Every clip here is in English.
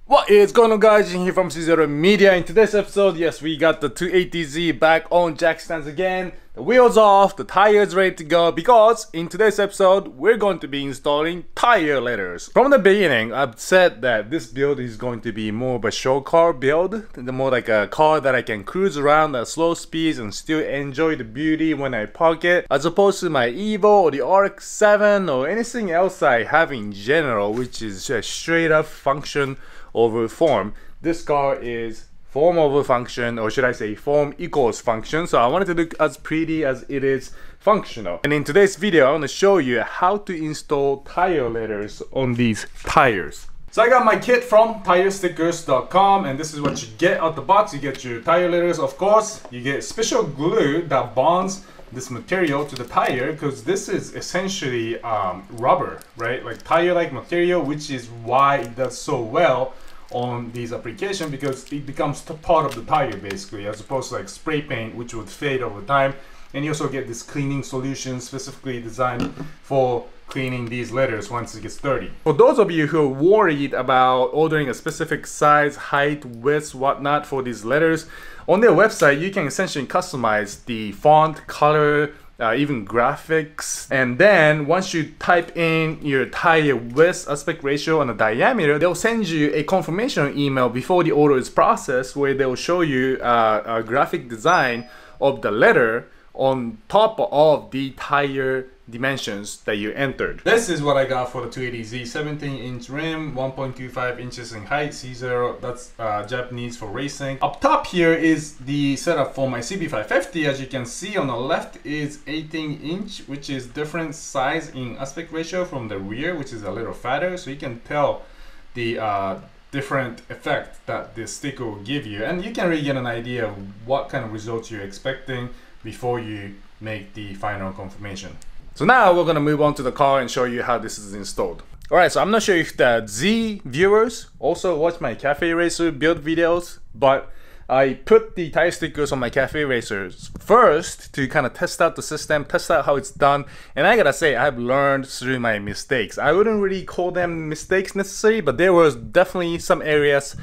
What is going on, guys? Jin here from CZeroMedia. In today's episode, yes, we got the 280Z back on jack stands again. The wheels off, the tires ready to go, because in today's episode, we're going to be installing tire letters. From the beginning, I've said that this build is going to be more of a show car build, more like a car that I can cruise around at slow speeds and still enjoy the beauty when I park it, as opposed to my Evo or the RX-7 or anything else I have in general, which is a straight up function over form. This car is form over function, or should I say form equals function. So I wanted to look as pretty as it is functional. And in today's video, I want to show you how to install tire letters on these tires. So I got my kit from tirestickers.com, and this is what you get out the box. You get your tire letters, of course. You get special glue that bonds this material to the tire, because this is essentially rubber, right? Like tire-like material, which is why it does so well on these applications, because it becomes part of the tire basically, as opposed to like spray paint, which would fade over time. And you also get this cleaning solution specifically designed for cleaning these letters once it gets dirty. For those of you who are worried about ordering a specific size, height, width, whatnot for these letters, on their website you can essentially customize the font, color, even graphics. And then once you type in your tire width, aspect ratio, and the diameter, they'll send you a confirmation email before the order is processed, where they'll show you a graphic design of the letter on top of the tire dimensions that you entered. This is what I got for the 280Z. 17-inch rim, 1.25 inches in height, C0, that's Japanese for racing. Up top here is the setup for my CB550. As you can see on the left is 18-inch, which is different size in aspect ratio from the rear, which is a little fatter, so you can tell the different effect that this sticker will give you, and you can really get an idea of what kind of results you're expecting before you make the final confirmation. So now we're gonna move on to the car and show you how this is installed. Alright, so I'm not sure if the Z viewers also watch my Cafe Racer build videos, but I put the tire stickers on my Cafe Racers first to kind of test out the system, test out how it's done. And I gotta say, I've learned through my mistakes. I wouldn't really call them mistakes necessarily, but there was definitely some areas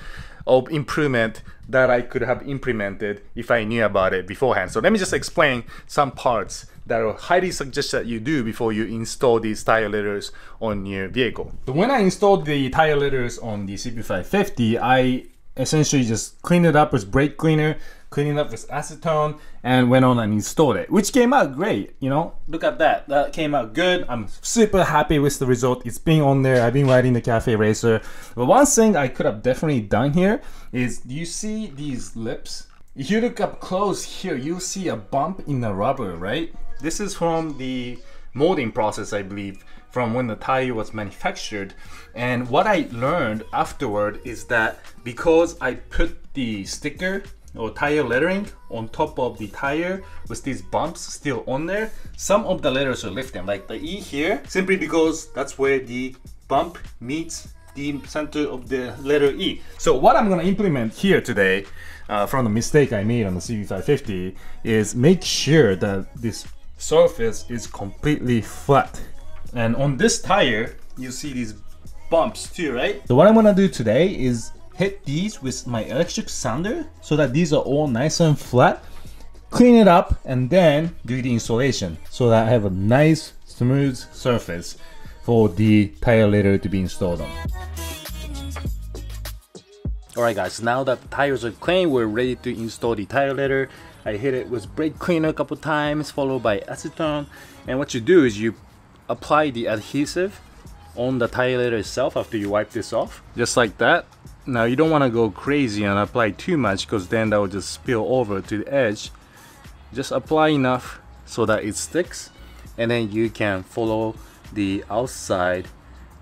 of improvement that I could have implemented if I knew about it beforehand. So let me just explain some parts that I highly suggest that you do before you install these tire letters on your vehicle. So when I installed the tire letters on the CB550, I essentially just cleaned it up with brake cleaner, cleaned it up with acetone, and went on and installed it, which came out great. You know, look at that, that came out good. I'm super happy with the result. It's been on there, I've been riding the Cafe Racer. But one thing I could have definitely done here is, do you see these lips? If you look up close here, you'll see a bump in the rubber, right? This is from the molding process, I believe, from when the tire was manufactured. And what I learned afterward is that because I put the sticker or tire lettering on top of the tire with these bumps still on there, some of the letters are lifting, like the E here, simply because that's where the bump meets the center of the letter E. So what I'm gonna implement here today from the mistake I made on the CB550 is make sure that this surface is completely flat. And on this tire, you see these bumps too, right? So what I'm gonna do today is hit these with my electric sander so that these are all nice and flat, clean it up, and then do the installation so that I have a nice smooth surface for the tire letter to be installed on. Alright guys, now that the tires are clean, we're ready to install the tire letter. I hit it with brake cleaner a couple times, followed by acetone. And what you do is you apply the adhesive on the tire letter itself after you wipe this off, just like that. Now you don't want to go crazy and apply too much, because then that will just spill over to the edge. Just apply enough so that it sticks, and then you can follow the outside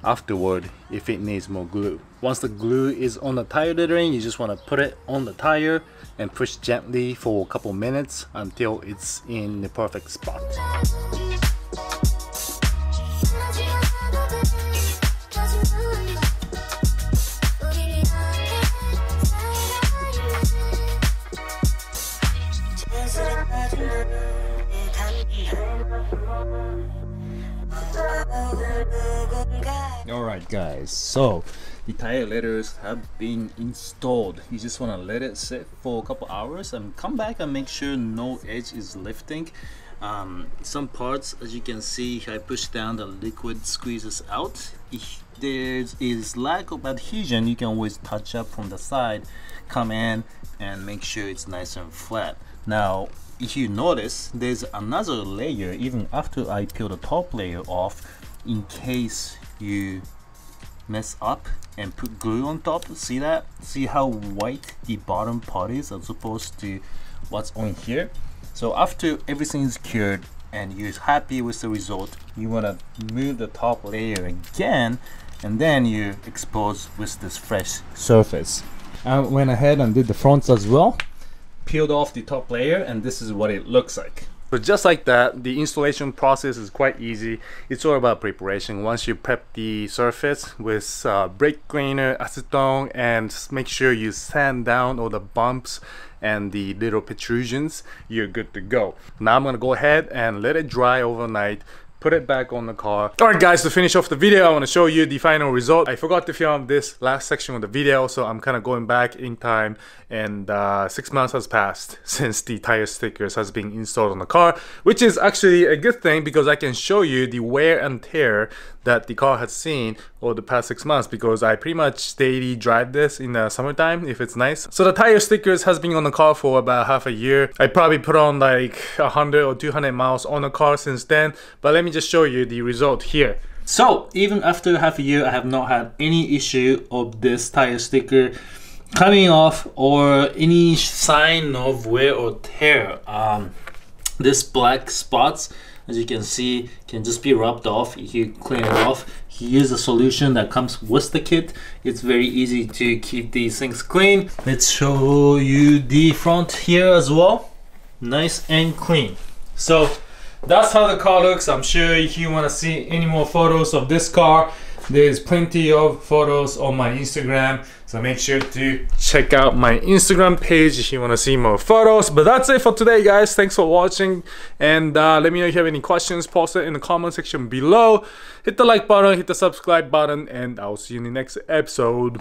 afterward if it needs more glue. Once the glue is on the tire lettering, you just want to put it on the tire and push gently for a couple minutes until it's in the perfect spot. Alright guys, so the tire letters have been installed. You just want to let it sit for a couple hours and come back and make sure no edge is lifting. Some parts, as you can see, if I push down, the liquid squeezes out. If there is lack of adhesion, you can always touch up from the side, come in and make sure it's nice and flat. Now if you notice, there's another layer even after I peel the top layer off, in case you mess up and put glue on top. See that? See how white the bottom part is as opposed to what's on here? So after everything is cured and you're happy with the result, you want to move the top layer again, and then you expose with this fresh surface. I went ahead and did the fronts as well, peeled off the top layer, and this is what it looks like. So just like that, the installation process is quite easy. It's all about preparation. Once you prep the surface with brake cleaner, acetone, and make sure you sand down all the bumps and the little protrusions, you're good to go. Now I'm gonna go ahead and let it dry overnight, put it back on the car. Alright guys, to finish off the video, I want to show you the final result. I forgot to film this last section of the video, so I'm kind of going back in time, and 6 months has passed since the tire stickers has been installed on the car, which is actually a good thing because I can show you the wear and tear that the car has seen over the past 6 months, because I pretty much daily drive this in the summertime if it's nice. So the tire stickers has been on the car for about half a year. I probably put on like 100 or 200 miles on the car since then, but let me just show you the result here. So even after half a year, I have not had any issue of this tire sticker coming off or any sign of wear or tear. This black spots, as you can see, can just be rubbed off if you clean it off. Here's a solution that comes with the kit. It's very easy to keep these things clean. Let's show you the front here as well. Nice and clean. So that's how the car looks. I'm sure if you want to see any more photos of this car, there's plenty of photos on my Instagram, so make sure to check out my Instagram page if you want to see more photos. But that's it for today guys. Thanks for watching, and let me know if you have any questions. Post it in the comment section below. Hit the like button, hit the subscribe button, and I'll see you in the next episode.